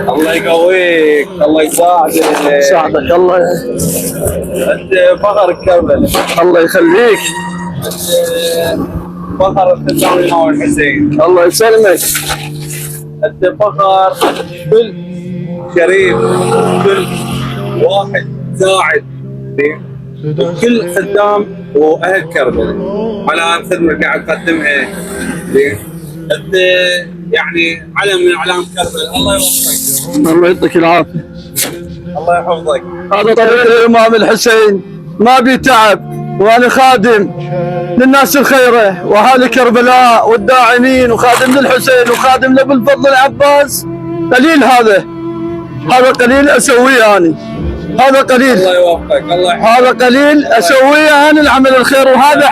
الله يقويك، الله يساعدك. ساعدك الله. انت فخر كربلاء. الله يخليك. فخر الخدام الإمام الحسين. الله يسلمك. انت فخر كل شريف، كل واحد ساعد كل خدام واهل كربلاء على الخدمه اللي قاعد تقدمها. انت يعني علم من اعلام كربلاء. الله يوفقك. الله يعطيك العافيه. الله يحفظك. هذا طريق الامام الحسين، ما بي تعب، وانا خادم للناس الخيره واهالي كربلاء والداعمين، وخادم للحسين وخادم لابو الفضل العباس. قليل هذا قليل اسويه اني، هذا قليل. الله يوفقك. الله يحفظك. هذا قليل اسويه انا العمل الخير، وهذا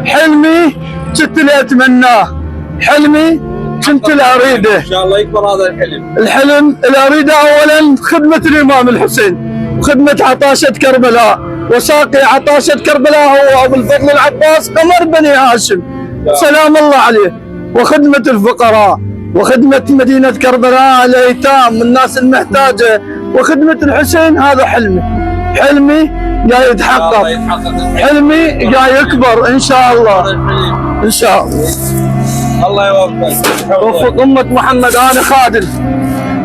حلمي كنت اللي اتمناه، حلمي كنت اللي اريده. ان شاء الله يكبر هذا الحلم. الحلم اللي اريده اولا خدمه الامام الحسين، وخدمه عطاشه كربلاء، وساقي عطاشه كربلاء هو ابو الفضل العباس قمر بني هاشم سلام الله عليه، وخدمه الفقراء، وخدمه مدينه كربلاء الايتام والناس المحتاجه، وخدمه الحسين. هذا حلمي جاي يتحقق، حلمي جاي يكبر ان شاء الله. ان شاء الله. الله يوفقك. وفق امه محمد. انا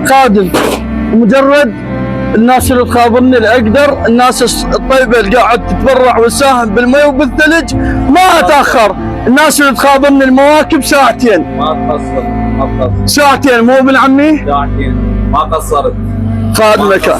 خادم مجرد الناس اللي تخابرني اللي اقدر، الناس الطيبه اللي قاعد تتبرع وتساهم بالمي وبالثلج ما اتاخر، الناس اللي تخابرني المواكب ساعتين. ما تقصر. ساعتين مو ابن عمي؟ ساعتين ما قصرت. خادمك.